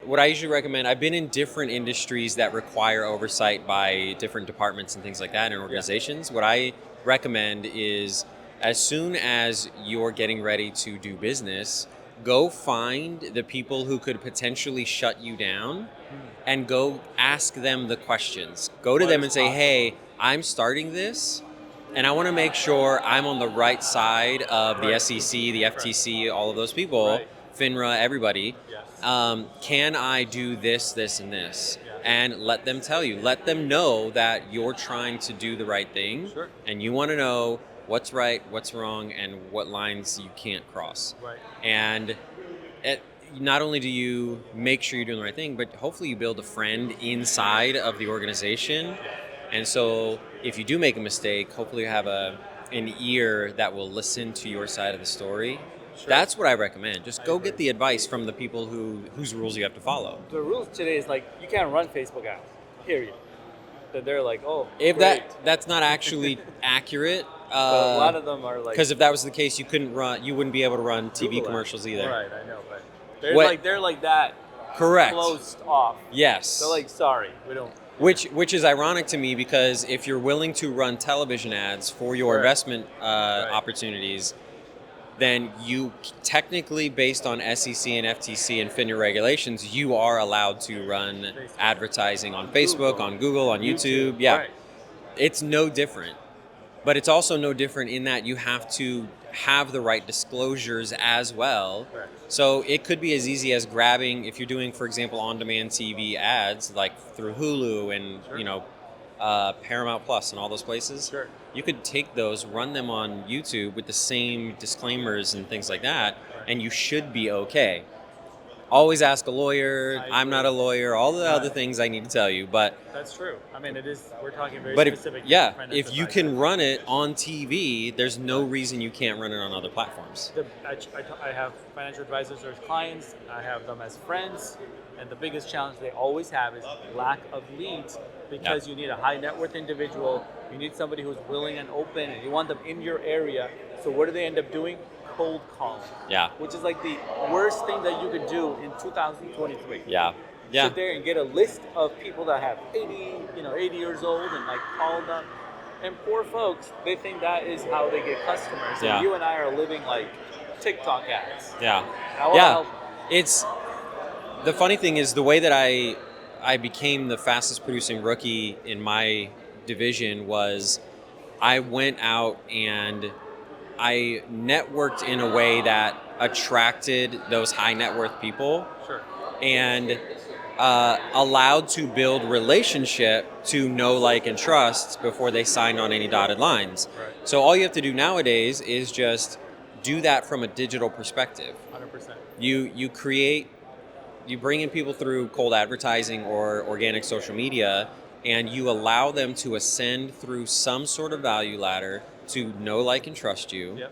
what I usually recommend, I've been in different industries that require oversight by different departments and things like that in organizations. What I recommend is as soon as you're getting ready to do business, go find the people who could potentially shut you down and go ask them the questions. Go to them and say, hey, I'm starting this and I want to make sure I'm on the right side of the SEC, the FTC, all of those people, FINRA, everybody. Can I do this, this, and this? And let them tell you. Let them know that you're trying to do the right thing and you want to know what's right, what's wrong, and what lines you can't cross. And not only do you make sure you're doing the right thing, but hopefully you build a friend inside of the organization. And so if you do make a mistake, hopefully you have an ear that will listen to your side of the story. That's what I recommend. Just go get the advice from the people whose rules you have to follow. The rules today is like you can't run Facebook ads, period. That they're like, oh, if great. that's not actually accurate. But a lot of them are like, because if that was the case, you wouldn't be able to run TV Google commercials either. Right, I know, but they're like that. Correct. Closed off. Yes. They're like, sorry, we don't. Which is ironic to me because if you're willing to run television ads for your investment opportunities, then you technically, based on SEC and FTC and FINRA regulations, you are allowed to run advertising on Facebook, on Google, on YouTube. Yeah, it's no different. But it's also no different in that you have to have the right disclosures as well. So it could be as easy as grabbing, if you're doing, for example, on-demand TV ads, like through Hulu and Paramount Plus and all those places. You could take those, run them on YouTube with the same disclaimers and things like that, and you should be okay. Always ask a lawyer. I'm not a lawyer. All the other things I need to tell you, but that's true. I mean, it is. We're talking very specific. If you can run it on TV, there's no reason you can't run it on other platforms. I have financial advisors as clients. I have them as friends, and the biggest challenge they always have is lack of leads because you need a high net worth individual. You need somebody who's willing and open, and you want them in your area. So what do they end up doing? Cold calling. Which is like the worst thing that you could do in 2023. Sit there and get a list of people that have 80 years old and like call them. And poor folks, they think that is how they get customers. And you and I are living like TikTok ads. It's the funny thing is the way that I became the fastest producing rookie in my division was I went out and I networked in a way that attracted those high net worth people and allowed to build relationship to know, like, and trust before they signed on any dotted lines. So all you have to do nowadays is just do that from a digital perspective. 100%. You bring in people through cold advertising or organic social media, and you allow them to ascend through some sort of value ladder to know, like, and trust you.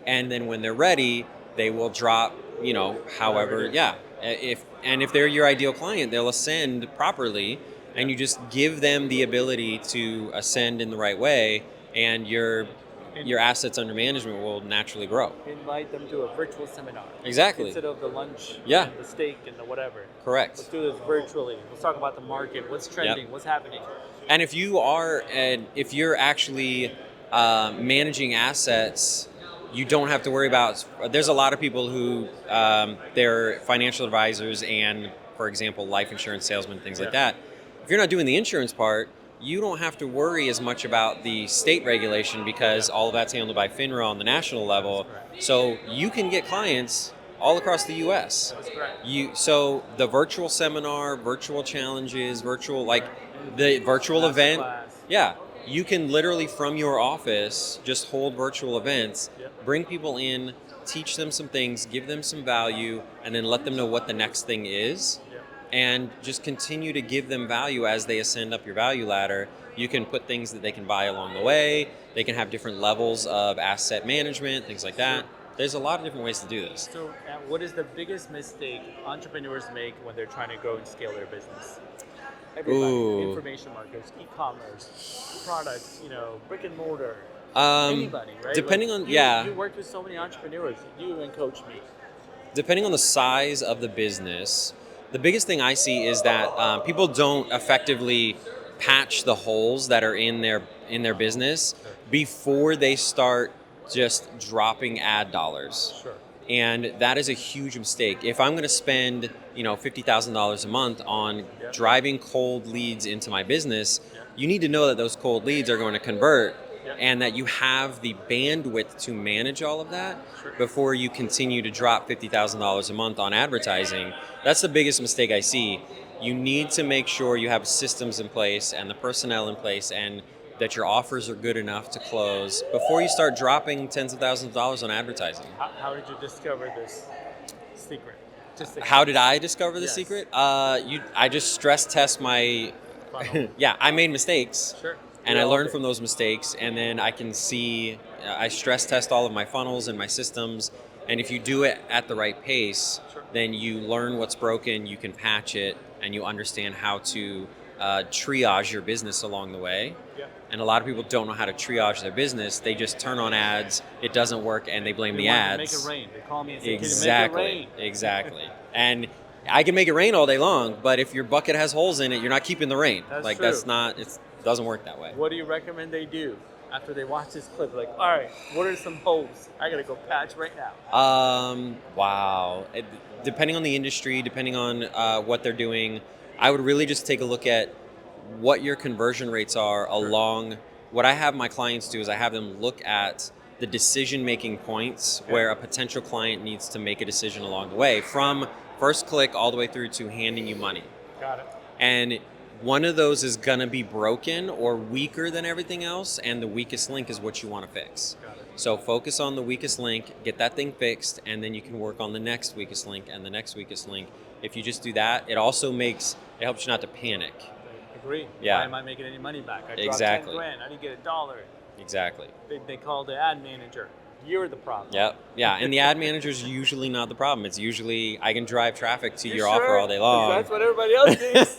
And then when they're ready, they will drop, however, if they're your ideal client, they'll ascend properly, and you just give them the ability to ascend in the right way, and your assets under management will naturally grow. Invite them to a virtual seminar. Exactly. Instead of the lunch, and the steak, and the whatever. Correct. Let's do this virtually. Let's talk about the market, what's trending, what's happening. And if you're actually managing assets, you don't have to worry about. There's a lot of people who they're financial advisors and, for example, life insurance salesmen, things like that. If you're not doing the insurance part, you don't have to worry as much about the state regulation because all of that's handled by FINRA on the national level. So you can get clients all across the U.S. That's correct. So the virtual seminar, virtual challenges, the virtual event, you can literally from your office just hold virtual events, bring people in, teach them some things, give them some value, and then let them know what the next thing is. And just continue to give them value as they ascend up your value ladder. You can put things that they can buy along the way. They can have different levels of asset management, things like that. There's a lot of different ways to do this. So what is the biggest mistake entrepreneurs make when they're trying to grow and scale their business? Everybody, information marketers, e-commerce, products, brick and mortar, anybody, right? Depending on, You worked with so many entrepreneurs. You even coach me. Depending on the size of the business, The biggest thing I see is that people don't effectively patch the holes that are in their business Sure. before they start just dropping ad dollars. Sure. And that is a huge mistake. If I'm going to spend, $50,000 a month on Yeah. driving cold leads into my business, Yeah. you need to know that those cold leads are going to convert Yeah. and that you have the bandwidth to manage all of that Sure. before you continue to drop $50,000 a month on advertising. That's the biggest mistake I see. You need to make sure you have systems in place and the personnel in place and that your offers are good enough to close before you start dropping tens of thousands of dollars on advertising. How did you discover this secret? How did I discover the Yes. secret? I just stress test my. Funnel. Yeah, I made mistakes, Sure. and We I all learned do. from those mistakes, and then I can see. I stress test all of my funnels and my systems, and if you do it at the right pace, Sure. then you learn what's broken, you can patch it, and you understand how to triage your business along the way. Yeah. And a lot of people don't know how to triage their business. They just turn on ads, it doesn't work, and they blame They the want to ads. make it rain. They call me and say, Exactly. "Can you make it rain?" Exactly. And I can make it rain all day long, but if your bucket has holes in it, you're not keeping the rain. That's like true. that's not. It doesn't work that way. What do you recommend they do after they watch this clip? Like, all right, what are some holes I gotta go patch right now? Wow. Depending on the industry, depending on what they're doing, I would really just take a look at what your conversion rates are along. What I have my clients do is I have them look at the decision-making points where a potential client needs to make a decision along the way, from first click all the way through to handing you money. Got it. And one of those is going to be broken or weaker than everything else, and the weakest link is what you want to fix. Got it. So focus on the weakest link, get that thing fixed, and then you can work on the next weakest link and the next weakest link. If you just do that, it helps you not to panic. I agree. Yeah. Why am I making any money back? I dropped Exactly. 10 grand. I didn't get $1. Exactly. They call the ad manager. You're the problem. Yep. Yeah, and the ad manager is usually not the problem. It's usually I can drive traffic to You your sure? offer all day long. That's what everybody else thinks.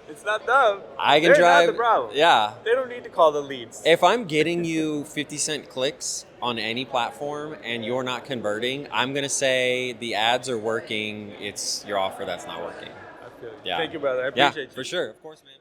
It's not them. I can They're drive. not the problem. Yeah. They don't need to call the leads. If I'm getting you 50-cent clicks on any platform and you're not converting, I'm going to say the ads are working. It's your offer that's not working. I feel you. Yeah. Thank you, brother. I Yeah, appreciate you. for sure. Of course, man.